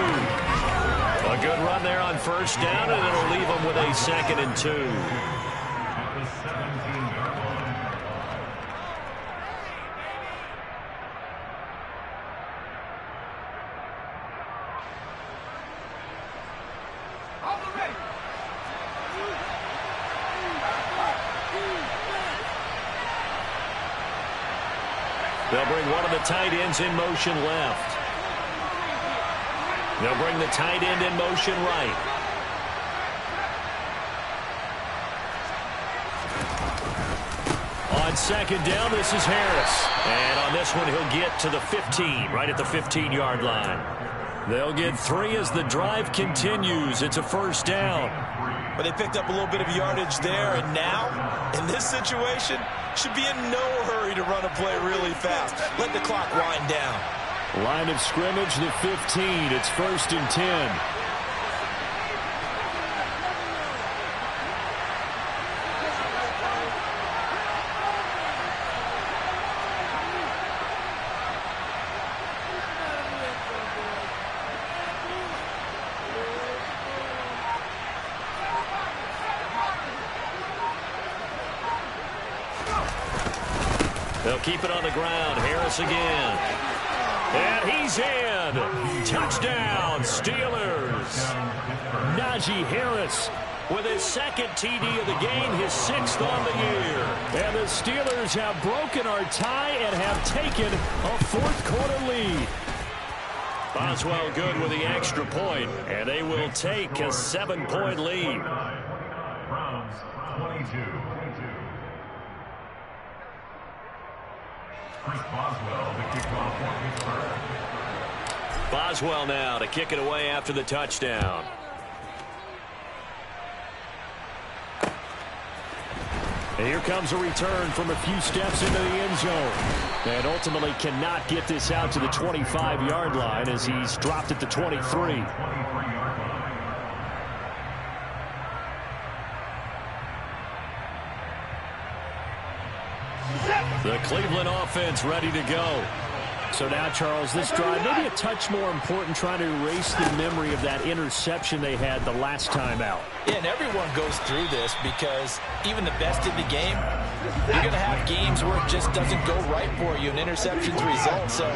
A good run there on 1st down, and it'll leave them with a 2nd and 2. They'll bring one of the tight ends in motion left. They'll bring the tight end in motion right. On 2nd down, this is Harris. And on this one, he'll get to the 15, right at the 15-yard line. They'll get 3 as the drive continues. It's a 1st down. But they picked up a little bit of yardage there, and now, in this situation, should be in no hurry to run a play really fast. Let the clock wind down. Line of scrimmage, the 15. It's 1st and 10. They'll keep it on the ground. Harris again. And he's in. Touchdown, Steelers. Najee Harris with his second TD of the game, his 6th on the year. And the Steelers have broken our tie and have taken a 4th quarter lead. Boswell good with the extra point, and they will take a 7-point lead. Browns 22. Chris Boswell, the kickoff for Pittsburgh. Boswell now to kick it away after the touchdown. And here comes a return from a few steps into the end zone. And ultimately cannot get this out to the 25-yard line as he's dropped at the 23. The Cleveland offense ready to go. So now, Charles, this drive maybe a touch more important, trying to erase the memory of that interception they had the last time out. Yeah, and everyone goes through this because even the best in the game, you're going to have games where it just doesn't go right for you, and interceptions result. So,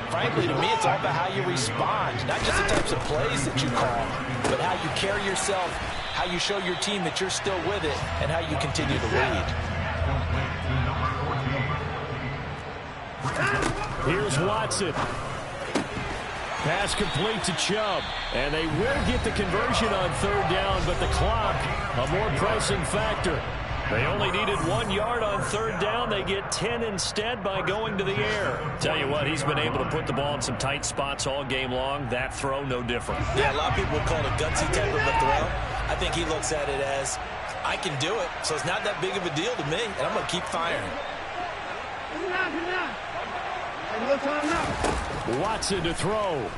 frankly, to me, it's all about how you respond, not just the types of plays that you call, but how you carry yourself, how you show your team that you're still with it, and how you continue to lead. Here's Watson. Pass complete to Chubb. And they will get the conversion on 3rd down, but the clock, a more pressing factor. They only needed 1 yard on 3rd down. They get 10 instead by going to the air. Tell you what, he's been able to put the ball in some tight spots all game long. That throw, no different. Yeah, a lot of people would call it a gutsy type of a throw. I think he looks at it as, I can do it, so it's not that big of a deal to me, and I'm going to keep firing. Watson to throw.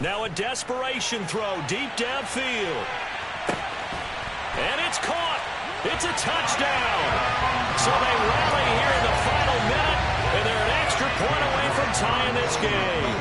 Now a desperation throw deep downfield. And it's caught. It's a touchdown. So they rally here in the final minute, and they're an extra point away from tying this game.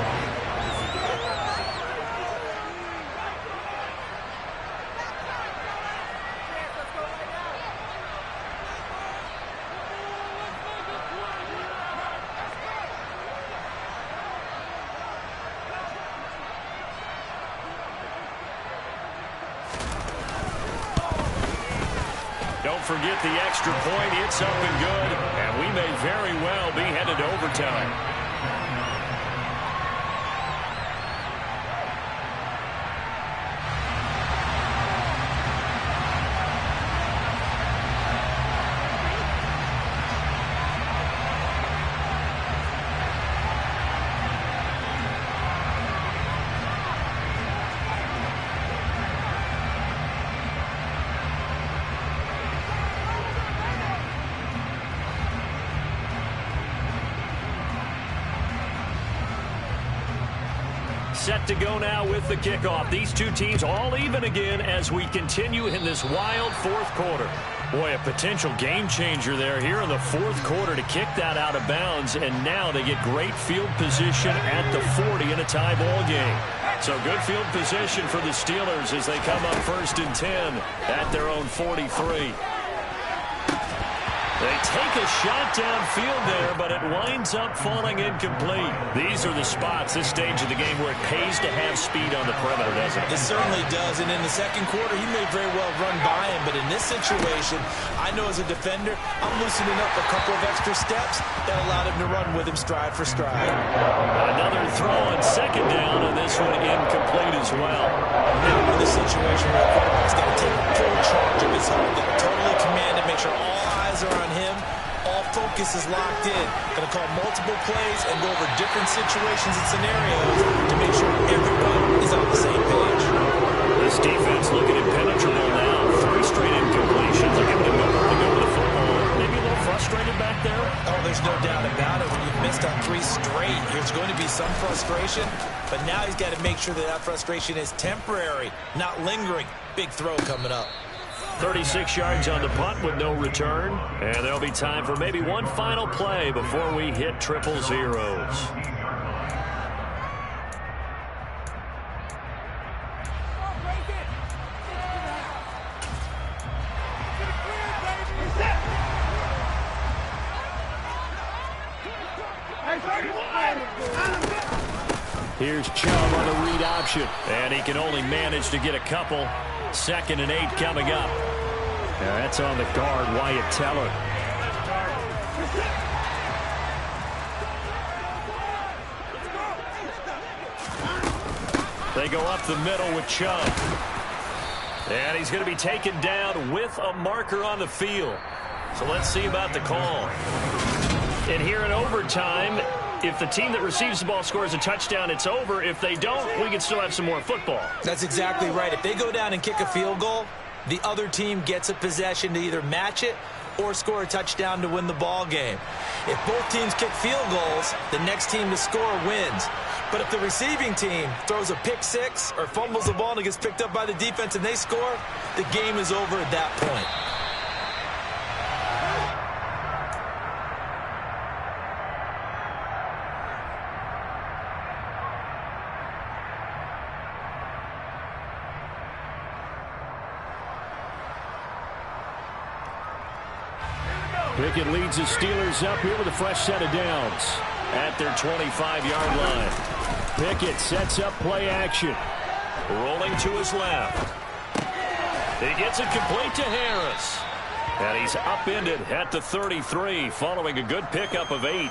Forget the extra point. It's up and good, and we may very well be headed to overtime. Set to go now with the kickoff. These two teams all even again as we continue in this wild 4th quarter. Boy, a potential game changer there here in the 4th quarter to kick that out of bounds, and now they get great field position at the 40 in a tie ball game. So good field position for the Steelers as they come up 1st and 10 at their own 43. They take a shot downfield there, but it winds up falling incomplete. These are the spots, this stage of the game, where it pays to have speed on the perimeter, doesn't it? It certainly does, and in the 2nd quarter, he may very well run by him, but in this situation, I know as a defender, I'm loosening up a couple of extra steps that allowed him to run with him stride for stride. Another throw on 2nd down, and this one incomplete as well. Now we're in the situation where the quarterback's got to take full charge of his home, got to totally command it, make sure all eyes are on him. All focus is locked in. Going to call multiple plays and go over different situations and scenarios to make sure everyone is on the same page. This defense looking impenetrable now. 3 straight incompletions. They're giving him nowhere to go with the football. Maybe a little frustrated back there. Oh, there's no doubt about it. When you've missed on 3 straight, there's going to be some frustration. But now he's got to make sure that that frustration is temporary, not lingering. Big throw coming up. 36 yards on the punt with no return. And there'll be time for maybe one final play before we hit triple zeros. Here's Chubb on the read option. And he can only manage to get a couple. 2nd and 8 coming up. Yeah, that's on the guard, Wyatt Teller. They go up the middle with Chubb. And he's going to be taken down with a marker on the field. So let's see about the call. And here in overtime, if the team that receives the ball scores a touchdown, it's over. If they don't, we can still have some more football. That's exactly right. If they go down and kick a field goal, the other team gets a possession to either match it or score a touchdown to win the ball game. If both teams kick field goals, the next team to score wins. But if the receiving team throws a pick six or fumbles the ball and it gets picked up by the defense and they score, the game is over at that point. Pickett leads the Steelers up here with a fresh set of downs at their 25-yard line. Pickett sets up play action. Rolling to his left. He gets it complete to Harris. And he's upended at the 33 following a good pickup of 8.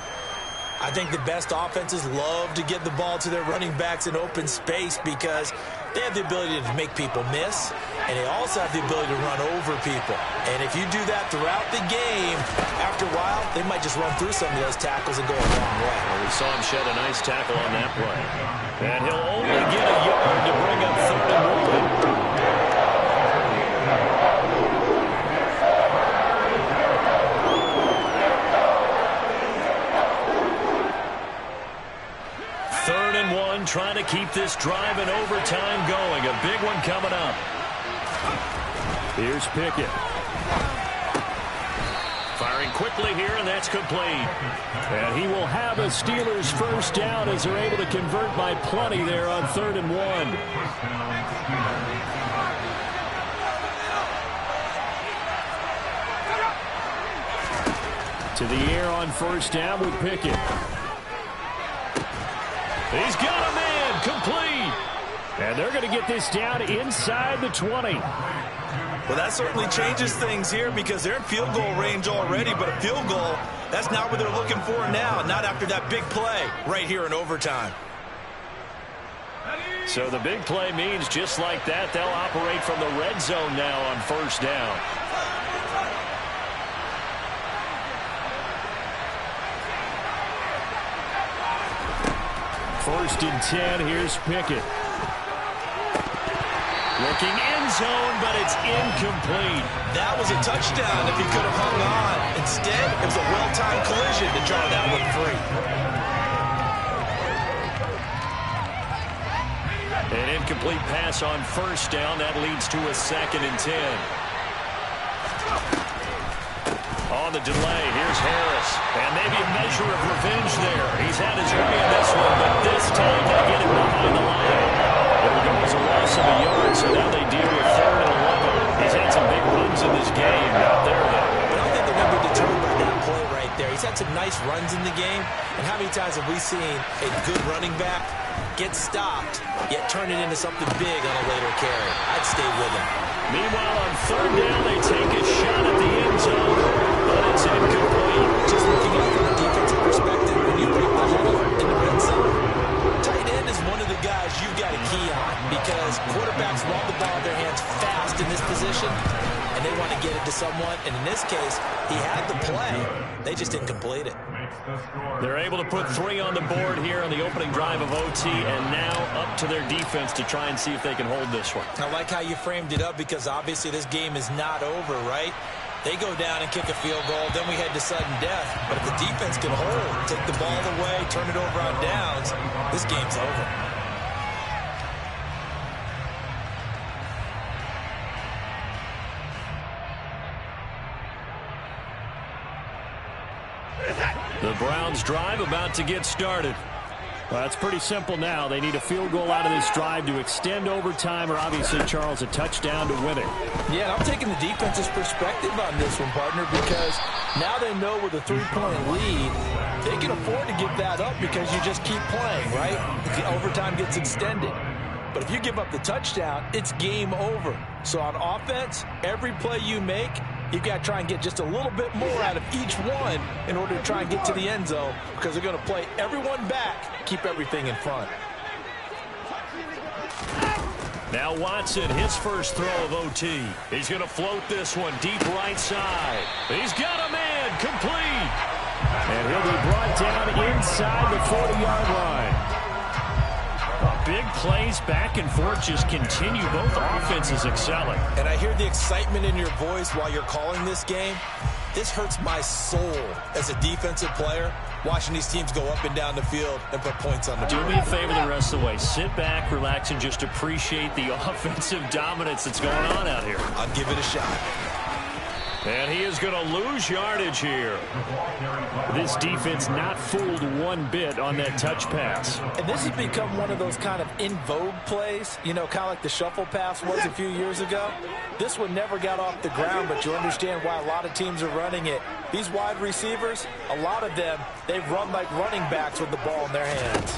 I think the best offenses love to get the ball to their running backs in open space because they have the ability to make people miss, and they also have the ability to run over people. And if you do that throughout the game, after a while, they might just run through some of those tackles and go a long way. Well, we saw him shed a nice tackle on that play. And he'll only get a yard to bring up 3rd and 1. Trying to keep this drive in overtime going. A big one coming up. Here's Pickett. Firing quickly here, and that's complete. And he will have a Steelers first down as they're able to convert by plenty there on 3rd and 1. To the air on first down with Pickett. He's got a man complete. And they're going to get this down inside the 20. Well, that certainly changes things here because they're in field goal range already, but a field goal, that's not what they're looking for now, not after that big play right here in overtime. So the big play means just like that, they'll operate from the red zone now on first down. First and 10, here's Pickett. Looking end zone, but it's incomplete. That was a touchdown if he could have hung on. Instead, it was a well-timed collision to draw that one free. An incomplete pass on first down. That leads to a 2nd and 10. On the delay, here's Harris. And maybe a measure of revenge there. He's had his way in this one, but this time they get it behind the line. It'll go as a loss of a yard, so now they deal with 3rd and 11. He's had some big runs in this game out there, though. But I don't think they're going to be deterred by that play right there. He's had some nice runs in the game. And how many times have we seen a good running back get stopped, yet turn it into something big on a later carry? I'd stay with him. Meanwhile, on 3rd down, they take a shot at the end zone, but it's incomplete. Just looking at it from a defensive perspective, when you break the hole in the red zone, tight end is one of the guys you've got to key on because quarterbacks want the ball in their hands fast in this position, and they want to get it to someone. And in this case, he had the play. They just didn't complete it. They're able to put 3 on the board here on the opening drive of OT, and now up to their defense to try and see if they can hold this one. I like how you framed it up because obviously this game is not over, right? They go down and kick a field goal, then we head to sudden death. But if the defense can hold, take the ball away, turn it over on downs, this game's over. The Browns drive about to get started. Well, it's pretty simple now. They need a field goal out of this drive to extend overtime or obviously, Charles, a touchdown to win it. Yeah, I'm taking the defense's perspective on this one, partner, because now they know with a 3-point lead, they can afford to give that up because you just keep playing, right? The overtime gets extended. But if you give up the touchdown, it's game over. So on offense, every play you make, you've got to try and get just a little bit more out of each one in order to try and get to the end zone, because they're going to play everyone back, keep everything in front. Now Watson, his first throw of OT. He's going to float this one deep right side. He's got a man, complete. And he'll be brought down inside the 40-yard line. Big plays back and forth just continue. Both offenses excelling. And I hear the excitement in your voice while you're calling this game. This hurts my soul as a defensive player, watching these teams go up and down the field and put points on the board. Do me a favor the rest of the way. Sit back, relax, and just appreciate the offensive dominance that's going on out here. I'll give it a shot. And he is going to lose yardage here. This defense not fooled one bit on that touch pass. And this has become one of those kind of in vogue plays, you know, kind of like the shuffle pass was a few years ago. This one never got off the ground, but you understand why a lot of teams are running it. These wide receivers, a lot of them, they run like running backs with the ball in their hands.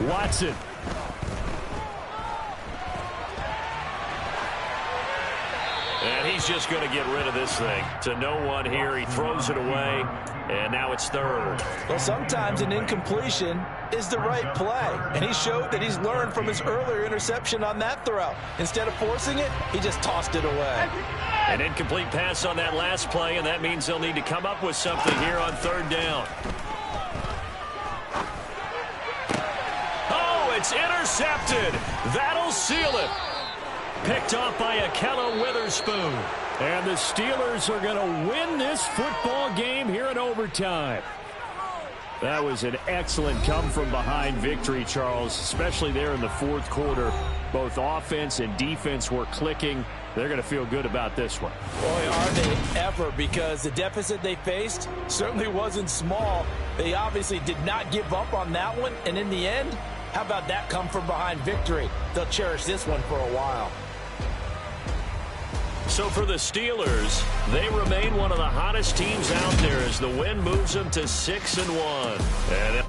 Watson. And he's just going to get rid of this thing. To no one here. He throws it away. And now it's third. Well, sometimes an incompletion is the right play. And he showed that he's learned from his earlier interception on that throw. Instead of forcing it, he just tossed it away. An incomplete pass on that last play, and that means they'll need to come up with something here on third down. Oh, it's intercepted. That'll seal it. Picked off by Akella Witherspoon. And the Steelers are going to win this football game here in overtime. That was an excellent come-from-behind victory, Charles, especially there in the fourth quarter. Both offense and defense were clicking. They're going to feel good about this one. Boy, are they ever, because the deficit they faced certainly wasn't small. They obviously did not give up on that one, and in the end, how about that come-from-behind victory? They'll cherish this one for a while. So for the Steelers, they remain one of the hottest teams out there as the win moves them to 6-1. And